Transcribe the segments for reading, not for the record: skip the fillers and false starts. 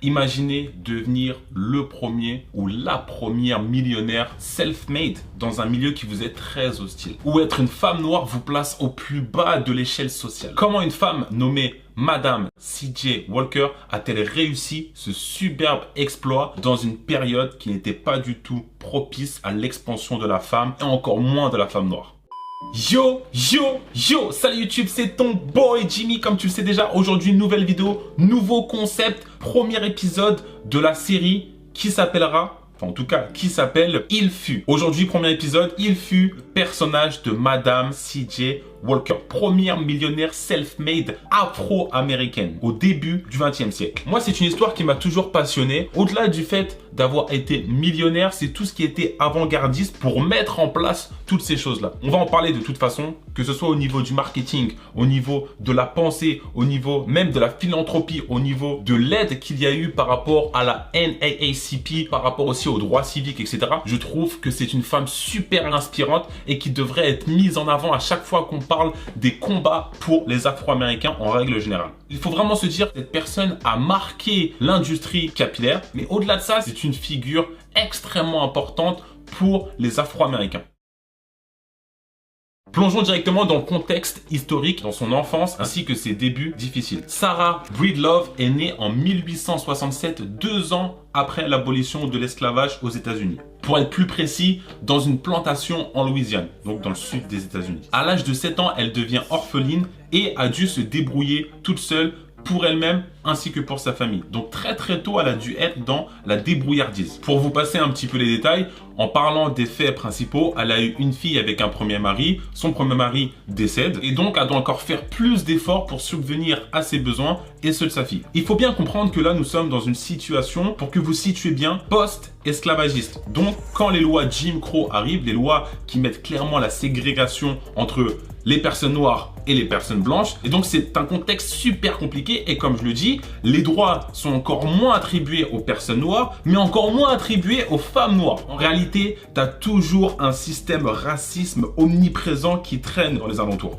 Imaginez devenir le premier ou la première millionnaire self-made dans un milieu qui vous est très hostile. Ou être une femme noire vous place au plus bas de l'échelle sociale. Comment une femme nommée Madame C.J. Walker a-t-elle réussi ce superbe exploit dans une période qui n'était pas du tout propice à l'expansion de la femme et encore moins de la femme noire? Yo, yo, yo, salut YouTube, c'est ton boy Jimmy, comme tu le sais déjà. Aujourd'hui, nouvelle vidéo, nouveau concept, premier épisode de la série qui s'appellera, enfin en tout cas, qui s'appelle Il fut. Aujourd'hui, premier épisode, Il fut, personnage de Madame C.J. Walker, première millionnaire self-made afro-américaine au début du XXe siècle. Moi, c'est une histoire qui m'a toujours passionné. Au-delà du fait d'avoir été millionnaire, c'est tout ce qui était avant-gardiste pour mettre en place toutes ces choses-là. On va en parler de toute façon, que ce soit au niveau du marketing, au niveau de la pensée, au niveau même de la philanthropie, au niveau de l'aide qu'il y a eu par rapport à la NAACP, par rapport aussi aux droits civiques, etc. Je trouve que c'est une femme super inspirante et qui devrait être mise en avant à chaque fois qu'on parle des combats pour les Afro-Américains en règle générale. Il faut vraiment se dire que cette personne a marqué l'industrie capillaire, mais au-delà de ça, c'est une figure extrêmement importante pour les Afro-Américains. Plongeons directement dans le contexte historique, dans son enfance ainsi que ses débuts difficiles. Sarah Breedlove est née en 1867, 2 ans après l'abolition de l'esclavage aux États-Unis. Pour être plus précis, dans une plantation en Louisiane, donc dans le sud des États-Unis. À l'âge de 7 ans, elle devient orpheline et a dû se débrouiller toute seule pour elle-même ainsi que pour sa famille. Donc très tôt, elle a dû être dans la débrouillardise. Pour vous passer un petit peu les détails, en parlant des faits principaux, elle a eu une fille avec un premier mari, son premier mari décède et donc elle doit encore faire plus d'efforts pour subvenir à ses besoins et ceux de sa fille. Il faut bien comprendre que là, nous sommes dans une situation, pour que vous situez bien, post-esclavagiste. Donc quand les lois Jim Crow arrivent, les lois qui mettent clairement la ségrégation entre les personnes noires et les personnes blanches. Et donc, c'est un contexte super compliqué. Et comme je le dis, les droits sont encore moins attribués aux personnes noires, mais encore moins attribués aux femmes noires. En réalité, tu as toujours un système racisme omniprésent qui traîne dans les alentours.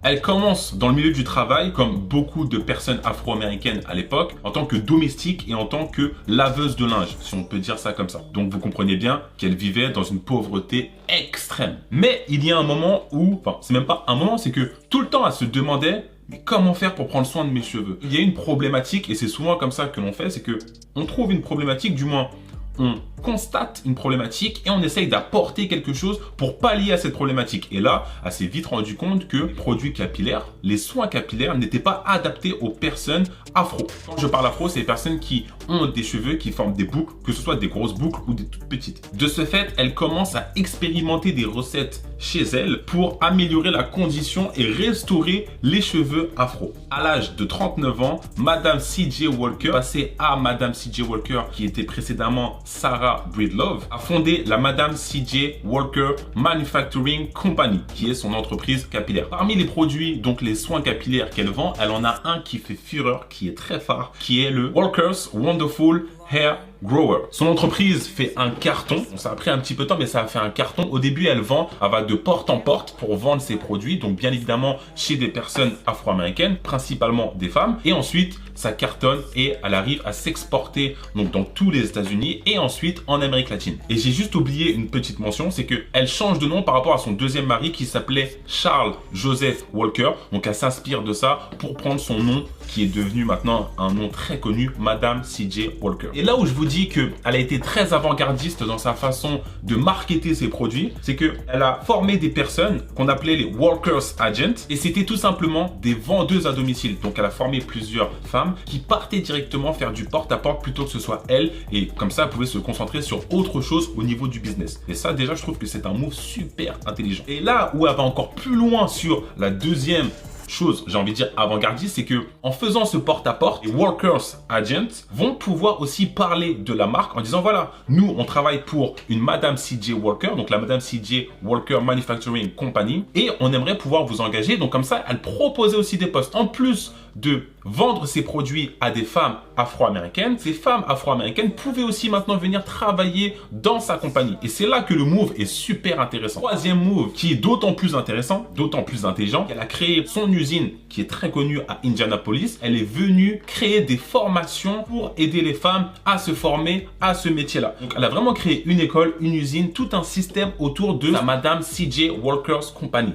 Elle commence dans le milieu du travail, comme beaucoup de personnes afro-américaines à l'époque, en tant que domestique et en tant que laveuse de linge, si on peut dire ça comme ça. Donc vous comprenez bien qu'elle vivait dans une pauvreté extrême. Mais il y a un moment où, enfin c'est même pas un moment, c'est que tout le temps elle se demandait mais comment faire pour prendre soin de mes cheveux? Il y a une problématique, et c'est souvent comme ça que l'on fait, c'est que on trouve une problématique, du moins on constate une problématique et on essaye d'apporter quelque chose pour pallier à cette problématique. Et là, elle s'est vite rendu compte que les produits capillaires, les soins capillaires n'étaient pas adaptés aux personnes afro. Quand je parle afro, c'est les personnes qui ont des cheveux qui forment des boucles, que ce soit des grosses boucles ou des toutes petites. De ce fait, elle commence à expérimenter des recettes chez elle pour améliorer la condition et restaurer les cheveux afro. À l'âge de 39 ans, Madame C.J. Walker, passée à Madame C.J. Walker qui était précédemment Sarah Breedlove, a fondé la Madame C.J. Walker Manufacturing Company, qui est son entreprise capillaire. Parmi les produits, donc les soins capillaires qu'elle vend, elle en a un qui fait fureur, qui est très phare, qui est le Walker's Wonderful Hair Grower. Son entreprise fait un carton. Ça a pris un petit peu de temps, mais ça a fait un carton. Au début, elle va de porte en porte pour vendre ses produits. Donc, bien évidemment, chez des personnes afro-américaines, principalement des femmes. Et ensuite, ça cartonne et elle arrive à s'exporter donc dans tous les États-Unis et ensuite en Amérique latine. Et j'ai juste oublié une petite mention, c'est qu'elle change de nom par rapport à son deuxième mari qui s'appelait Charles Joseph Walker. Donc, elle s'inspire de ça pour prendre son nom qui est devenu maintenant un nom très connu, Madame C.J. Walker. Et là où je vous dis qu'elle a été très avant-gardiste dans sa façon de marketer ses produits, c'est qu'elle a formé des personnes qu'on appelait les Walker's Agents et c'était tout simplement des vendeuses à domicile. Donc elle a formé plusieurs femmes qui partaient directement faire du porte-à-porte plutôt que ce soit elle et comme ça elle pouvait se concentrer sur autre chose au niveau du business. Et ça déjà je trouve que c'est un move super intelligent. Et là où elle va encore plus loin sur la deuxième chose, j'ai envie de dire avant-gardiste, c'est que en faisant ce porte-à-porte, les Walker's Agents vont pouvoir aussi parler de la marque en disant voilà, nous on travaille pour une Madame C.J. Walker, donc la Madame C.J. Walker Manufacturing Company, et on aimerait pouvoir vous engager. Donc comme ça, elle proposait aussi des postes. En plus de vendre ses produits à des femmes afro-américaines, ces femmes afro-américaines pouvaient aussi maintenant venir travailler dans sa compagnie. Et c'est là que le move est super intéressant. Troisième move qui est d'autant plus intéressant, d'autant plus intelligent, elle a créé son usine qui est très connue à Indianapolis. Elle est venue créer des formations pour aider les femmes à se former à ce métier-là. Donc elle a vraiment créé une école, une usine, tout un système autour de la Madame C.J. Walker's Company.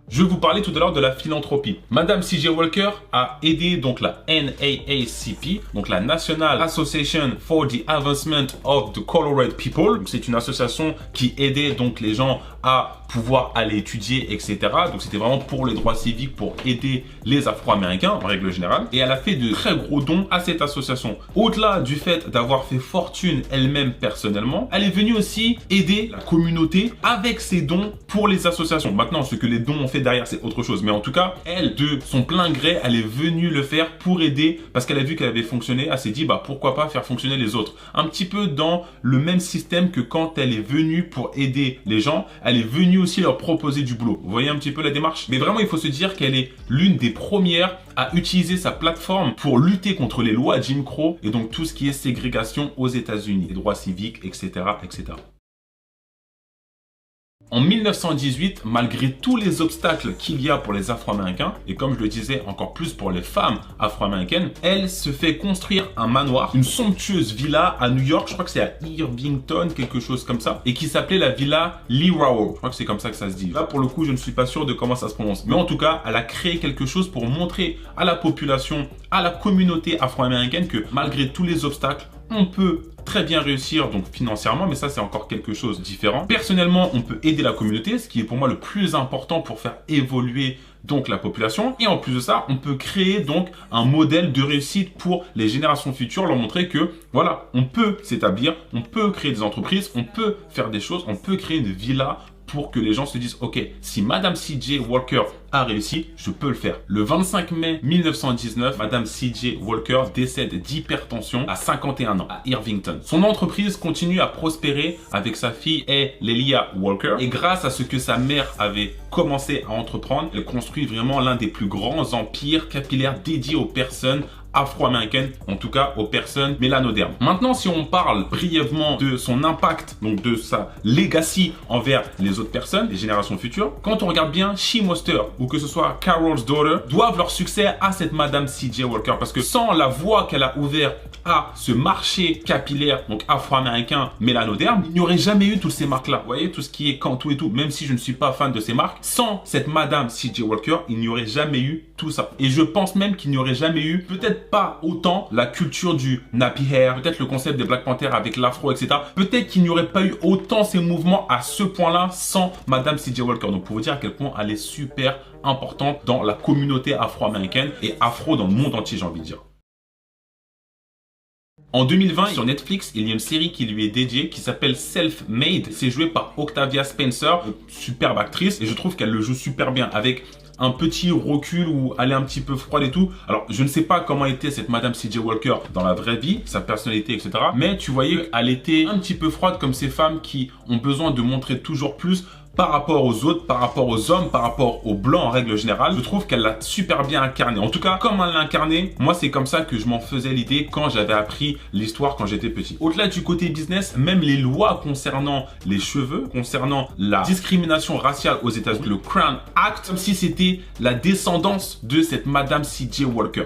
Je vais vous parler tout à l'heure de la philanthropie. Madame C.J. Walker a aidé donc la NAACP, donc la National Association for the Advancement of the Colored People. C'est une association qui aidait donc les gens à pouvoir aller étudier, etc. Donc c'était vraiment pour les droits civiques, pour aider les Afro-Américains en règle générale. Et elle a fait de très gros dons à cette association. Au-delà du fait d'avoir fait fortune elle-même personnellement, elle est venue aussi aider la communauté avec ses dons pour les associations. Maintenant, ce que les dons ont fait derrière, c'est autre chose. Mais en tout cas, elle, de son plein gré, elle est venue le faire pour aider parce qu'elle a vu qu'elle avait fonctionné. Elle s'est dit, bah pourquoi pas faire fonctionner les autres. Un petit peu dans le même système que quand elle est venue pour aider les gens, elle est venue aussi leur proposer du boulot. Vous voyez un petit peu la démarche? Mais vraiment, il faut se dire qu'elle est l'une des premières à utiliser sa plateforme pour lutter contre les lois Jim Crow et donc tout ce qui est ségrégation aux États-Unis, les droits civiques, etc., etc. En 1918, malgré tous les obstacles qu'il y a pour les Afro-Américains, et comme je le disais encore plus pour les femmes afro-américaines, elle se fait construire un manoir, une somptueuse villa à New York, je crois que c'est à Irvington, quelque chose comme ça, et qui s'appelait la villa Lee Rowell. Je crois que c'est comme ça que ça se dit. Là, pour le coup, je ne suis pas sûr de comment ça se prononce. Mais en tout cas, elle a créé quelque chose pour montrer à la population, à la communauté afro-américaine que malgré tous les obstacles, on peut très bien réussir donc financièrement, mais ça c'est encore quelque chose de différent. Personnellement, on peut aider la communauté, ce qui est pour moi le plus important pour faire évoluer donc la population. Et en plus de ça, on peut créer donc un modèle de réussite pour les générations futures, leur montrer que voilà, on peut s'établir, on peut créer des entreprises, on peut faire des choses, on peut créer une villa pour que les gens se disent, ok, si Madame C.J. Walker a réussi, je peux le faire. Le 25 mai 1919, Madame C.J. Walker décède d'hypertension à 51 ans à Irvington. Son entreprise continue à prospérer avec sa fille Lelia Walker. Et grâce à ce que sa mère avait commencé à entreprendre, elle construit vraiment l'un des plus grands empires capillaires dédiés aux personnes afro-américaine, en tout cas aux personnes mélanodermes. Maintenant, si on parle brièvement de son impact, donc de sa legacy envers les autres personnes, les générations futures, quand on regarde bien, She Monster ou que ce soit Carol's Daughter doivent leur succès à cette Madame C.J. Walker parce que sans la voie qu'elle a ouverte à ce marché capillaire, donc afro-américain mélanoderme, il n'y aurait jamais eu toutes ces marques-là. Vous voyez, tout ce qui est Cantu et tout, même si je ne suis pas fan de ces marques, sans cette Madame C.J. Walker, il n'y aurait jamais eu tout ça. Et je pense même qu'il n'y aurait jamais eu, peut-être pas autant, la culture du nappy hair, peut-être le concept des Black Panthers avec l'afro, etc. Peut-être qu'il n'y aurait pas eu autant ces mouvements à ce point-là sans Madame C.J. Walker. Donc pour vous dire à quel point elle est super importante dans la communauté afro-américaine et afro dans le monde entier, j'ai envie de dire. En 2020, sur Netflix, il y a une série qui lui est dédiée qui s'appelle Self-Made. C'est joué par Octavia Spencer, une superbe actrice, et je trouve qu'elle le joue super bien avec un petit recul où elle est un petit peu froide et tout. Alors, je ne sais pas comment était cette Madame C.J. Walker dans la vraie vie, sa personnalité, etc. Mais tu voyais qu'elle était un petit peu froide comme ces femmes qui ont besoin de montrer toujours plus par rapport aux autres, par rapport aux hommes, par rapport aux blancs en règle générale. Je trouve qu'elle l'a super bien incarné. En tout cas, comme elle l'a incarné, moi c'est comme ça que je m'en faisais l'idée quand j'avais appris l'histoire quand j'étais petit. Au-delà du côté business, même les lois concernant les cheveux, concernant la discrimination raciale aux États-Unis, le Crown Act, comme si c'était la descendance de cette Madame C.J. Walker.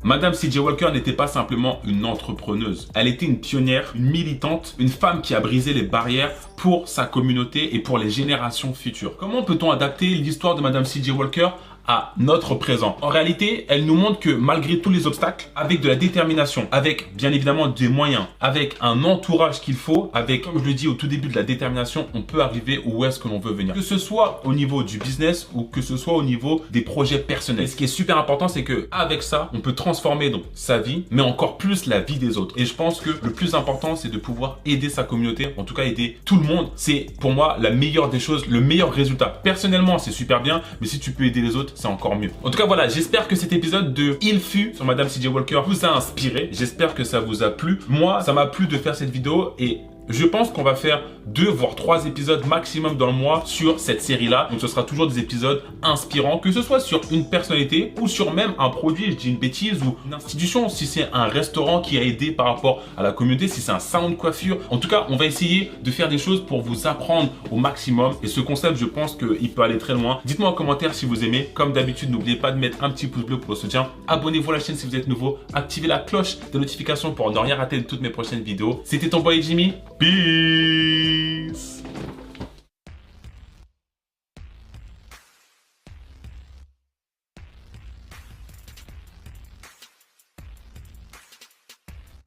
Madame C.J. Walker n'était pas simplement une entrepreneuse. Elle était une pionnière, une militante, une femme qui a brisé les barrières pour sa communauté et pour les générations futures. Comment peut-on adapter l'histoire de Madame C.J. Walker à notre présent? En réalité, elle nous montre que malgré tous les obstacles, avec de la détermination, avec bien évidemment des moyens, avec un entourage qu'il faut, avec, comme je le dis au tout début, de la détermination, on peut arriver où est-ce que l'on veut venir. Que ce soit au niveau du business ou que ce soit au niveau des projets personnels. Et ce qui est super important, c'est que avec ça, on peut transformer donc sa vie, mais encore plus la vie des autres. Et je pense que le plus important, c'est de pouvoir aider sa communauté, en tout cas aider tout le monde. C'est pour moi la meilleure des choses, le meilleur résultat. Personnellement, c'est super bien, mais si tu peux aider les autres, c'est encore mieux. En tout cas, voilà, j'espère que cet épisode de Il fut sur Madame C.J. Walker vous a inspiré. J'espère que ça vous a plu. Moi, ça m'a plu de faire cette vidéo et Je pense qu'on va faire 2 voire 3 épisodes maximum dans le mois sur cette série-là. Donc ce sera toujours des épisodes inspirants, que ce soit sur une personnalité ou sur même un produit, je dis une bêtise, ou une institution, si c'est un restaurant qui a aidé par rapport à la communauté, si c'est un salon de coiffure. En tout cas, on va essayer de faire des choses pour vous apprendre au maximum. Et ce concept, je pense qu'il peut aller très loin. Dites-moi en commentaire si vous aimez. Comme d'habitude, n'oubliez pas de mettre un petit pouce bleu pour le soutien. Abonnez-vous à la chaîne si vous êtes nouveau. Activez la cloche de notification pour ne rien rater de toutes mes prochaines vidéos. C'était ton boy Jimmy. Peace.